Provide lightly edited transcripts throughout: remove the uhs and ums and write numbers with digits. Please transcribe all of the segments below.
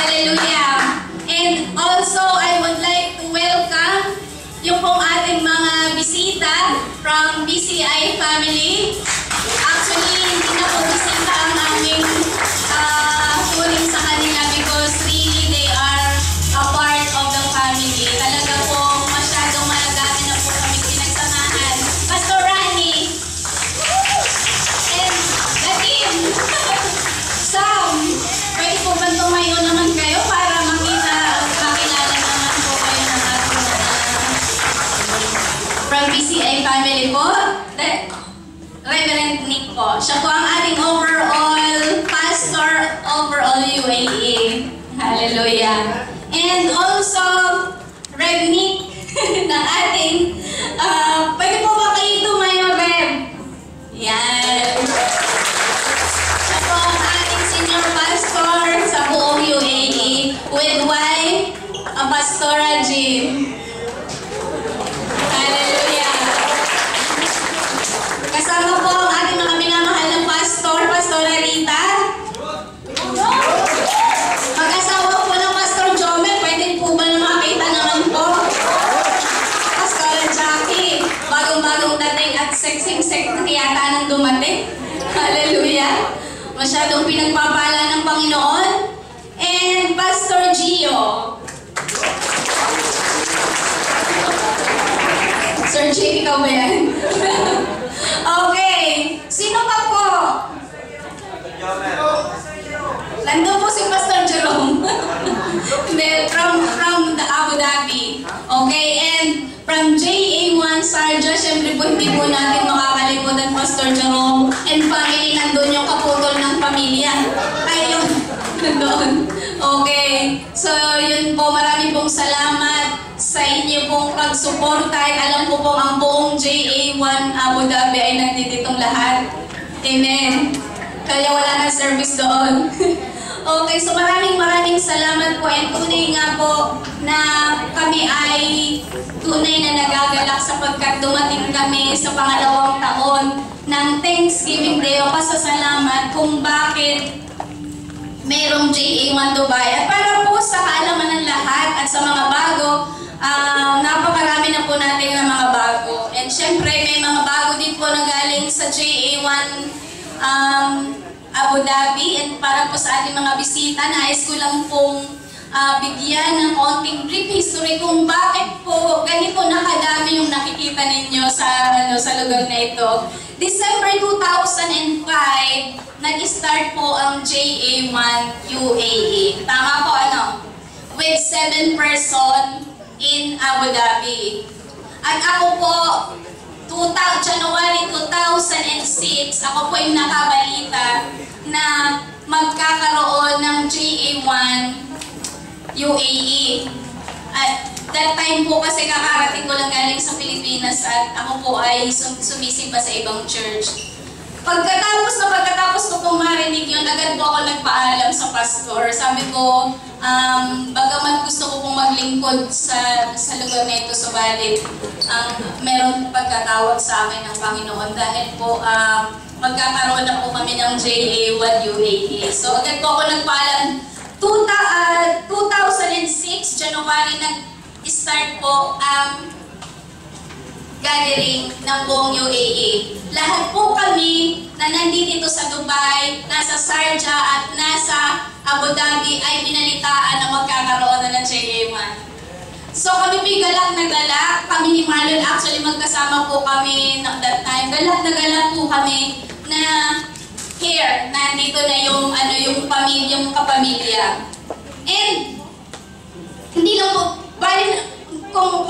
Hallelujah. And also, I would like to welcome yung pong ating mga bisita from BCI family. Actually, hindi na po bisita ang aming turing sa kanila because really they are a part of the family. Talaga po, masyadong malagami na po kami pinagsamahan. Pastor Rani and the team. Sam, pwede po ba tumayo naman kayo para makilala naman po kayo ng ating from BCI family po. Reverend Nick po. Siya po ang ating overall pastor, overall UAE. Hallelujah. And also, Rev Nick ng ating, pwede po ba kayo tumayo, Rev? Yan. Siya po ang ating senior pastor sa buong UAE with wife, ang Pastora Jim. Hallelujah. Kasama po ang ating mga minamahal ng pastor, Pastora Rita. Mag-asawa po ng Pastor Jomel, pwede po ba na makita naman po? Pastora Jackie, bagong-bagong dating at sexing-sex na yata nang dumating. Hallelujah. Masyadong pinagpapala ng Panginoon. And Pastor Gio. Sir Jake, ikaw ba yan? Okay. Sino pa po? Nandun po si Pastor Jerome. from the Abu Dhabi. Okay, and from JA1 Sarja, syempre po hindi po natin makakalimutan Pastor Jerome and family. Nandun yung kaputol ng pamilya. Ayun, nandun. Okay, so yun po, marami pong salamat sa inyo pong pagsuporta. Alam ko pong ang buong JA1 Abu Dhabi ay nanditong lahat. Amen. Kaya wala na service doon. Okay, so maraming salamat po and tunay nga po na kami ay tunay na nagagalak sapagkat dumating kami sa pangalawang taon ng Thanksgiving Day o pasasalamat kung bakit mayroong JA1 Dubai. At para po sa kaalaman ng lahat at sa mga bago, napakarami na po natin ng mga bago. And syempre, may mga bago din po na galing sa JA1 Abu Dhabi. And para po sa ating mga bisita, nais ko lang pong bigyan ng konting brief history kung bakit po ganito nakadami yung nakikita ninyo sa lugar na ito. December 2005, nag-start po ang JA1 UAE. Tama po, ano? With 7 person in Abu Dhabi. At ako po, January 2006, ako po yung nakabalita na magkakaroon ng JA1 UAE. At that time po kasi kakarating ko lang galing sa Pilipinas at ako po ay sumisimba sa ibang church. Pagkatapos ko pong marinig yun, agad po ako nagpaalam sa pastor. Sabi ko, bagaman gusto ko pong maglingkod sa lugar na ito, subalit meron pagkatawag sa akin ng Panginoon dahil po magkakaroon na po kami ng JA1 UAE. So agad po ako nagpaalam. 2006, January, nag-start po ang gathering ng buong UAE. Lahat po kami na nandito sa Dubai, nasa Sharjah at nasa Abu Dhabi ay binalitaan na magkakaroon na ng JA1. So kami po galak na galak, kami ni Marlon, actually magkasama po kami ng that time. Galak na galak po kami na here, nandito na yung kapamilya. And hindi lang po, kung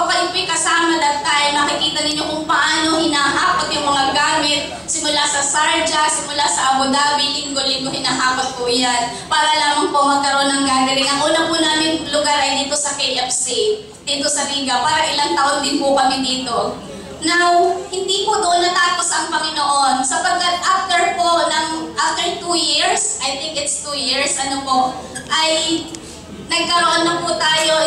kayo kasama that time, makikita ninyo kung paano hinahakot yung mga gamit simula sa Sharjah, simula sa Abu Dhabi, linggo-linggo hinahakot po yan para lamang po magkaroon ng gathering. Ang una po namin lugar ay dito sa KFC, dito sa Riga, para ilang taon din po kami dito. Now, hindi po doon natapos ang Panginoon sapagkat after 2 years, I think it's 2 years, ay nagkaroon na po tayo,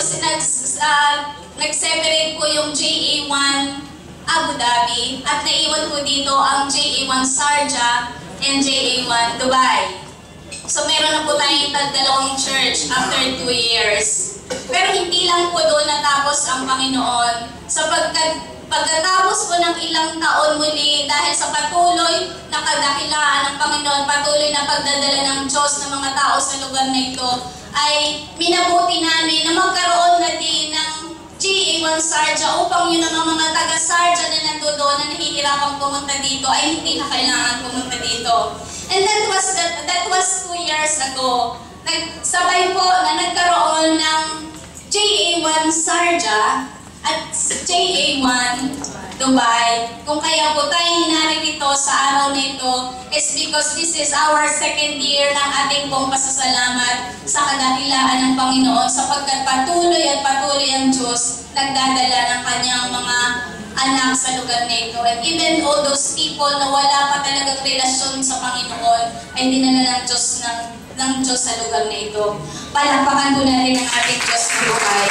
nag-separate po yung JA1 Abu Dhabi at naiwan po dito ang JA1 Sharjah and JA1 Dubai. So meron na po tayong dalawang church. church after 2 years. Pero hindi lang po doon natapos ang Panginoon, sapagkat pagkatapos po ng ilang taon muli, dahil sa patuloy na kadakilaan ng Panginoon, patuloy na pagdadala ng Diyos ng mga tao sa lugar na ito, ay minabuti namin na magkaroon na din ng GA1 Sarja upang yun ang mga taga-Sarja na nandoon na nahihirapang pumunta dito ay hindi na kailangan pumunta dito. And that was 2 years ago. Nagsabay po na nagkaroon ng GA1 Sarja at JA1 Dubai. Kung kaya po tayo narito sa araw na ito is because this is our 2nd year ng ating pong pasasalamat sa kadakilaan ng Panginoon, sapagkat patuloy at patuloy ang Diyos nagdadala ng kanyang mga anak sa lugar na ito. And even all those people na wala pa talagang relasyon sa Panginoon ay dinala ng Diyos sa lugar na ito. Palakpakan po natin ang ating Diyos na buhay.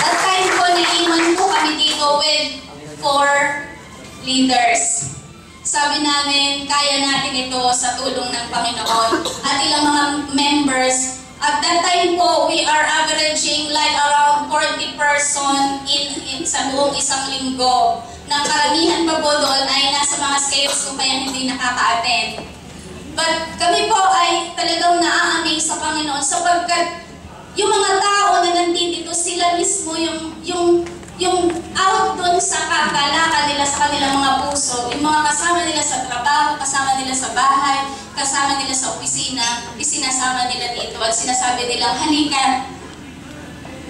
That time po, naiiwan po kami dito with 4 leaders. Sabi namin, kaya natin ito sa tulong ng Panginoon. At ilang mga members, at that time po, we are averaging like around 40 person in sa buong isang linggo. Nang karamihan pa po doon ay nasa mga scales kung kaya hindi nakaka-attend. But kami po ay talagang naa-amaze sa Panginoon, sapagkat yung mga tao na nandito, sila mismo yung out doon sa kakalakan nila sa kanilang mga puso, yung mga kasama nila sa trabaho, kasama nila sa bahay, kasama nila sa opisina, isinasama nila dito at sinasabi nilang, halika,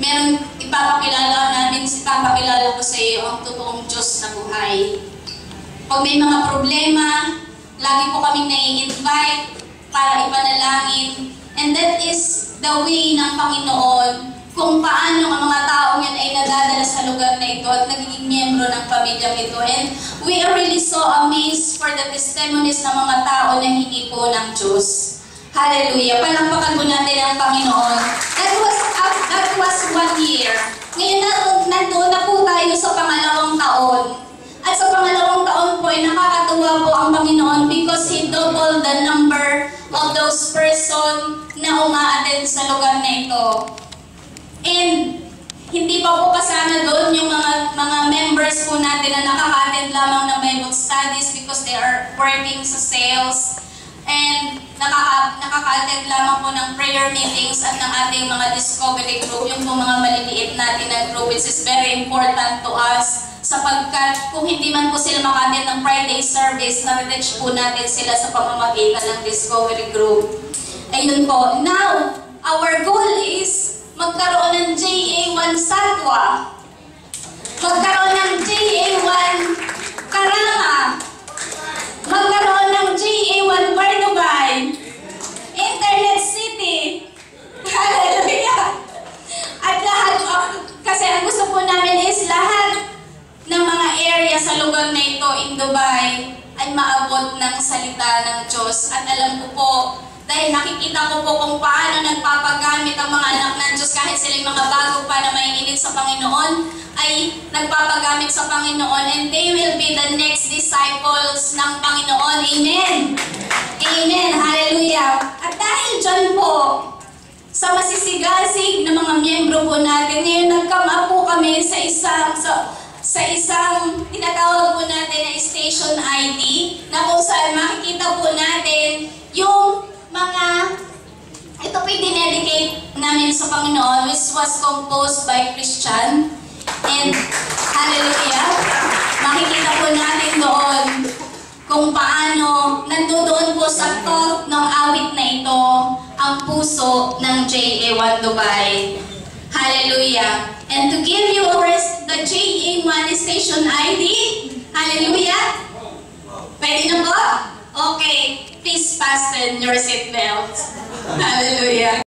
meron ipapakilala ko sa iyo ang totoong Diyos na buhay. Pag may mga problema, lagi po kaming nai-invite para ipanalangin. And that is the way ng Panginoon kung paano ang mga taong yan ay nadadala sa lugar na ito at nagiging miyembro ng pamilyang ito. And we are really so amazed for the testimonies ng mga tao na hindi po ng Diyos. Hallelujah! Palakpakan po natin ang Panginoon. That was 1 year. Ngayon nandoon na po tayo sa pangalawang taon. At sa pangalawang taon po ay nakakatuwa po ang Panginoon because He doubled the number of those person na uma-attend sa lugar na ito. And hindi pa po kasama doon yung mga members po natin na nakaka-attend lamang ng Bible studies because they are working sa sales. And nakaka-attend lamang po ng prayer meetings at ng ating mga discovery group, yung po mga maliliit natin na group, which is very important to us. Sapagkat kung hindi man po sila maka-attend ng Friday service, na-reach po natin sila sa pamamagitan ng discovery group. Ayun po. Now, our goal is magkaroon ng JA1 Satwa, magkaroon ng JA1 Karama, magkaroon ng JA1 Barnubay, Internet City. Hallelujah! At lahat, kasi ang gusto po namin is lahat ng mga area sa lugar na ito in Dubai ay maabot ng salita ng Diyos. At alam ko po, dahil nakikita ko po kung paano nagpapagamit ang mga anak ng Diyos kahit sila yung mga bago pa na may init sa Panginoon, ay nagpapagamit sa Panginoon, and they will be the next disciples ng Panginoon. Amen! Amen! Hallelujah! At dahil dyan po, sa masisigasig na mga miyembro po natin, ngayon nag-come up po kami sa isang tinatawag po natin na station ID, na kung saan makikita po natin yung mga, ito po yung dinedicate namin sa Panginoon, which was composed by Christian. And hallelujah, makikita po natin doon kung paano nandoon po sa top ng awit na ito ang puso ng JA1 Dubai. Hallelujah. And to give you the JA1 station ID, hallelujah. Pwede na po? Okay. Please fasten your seatbelt. Hallelujah.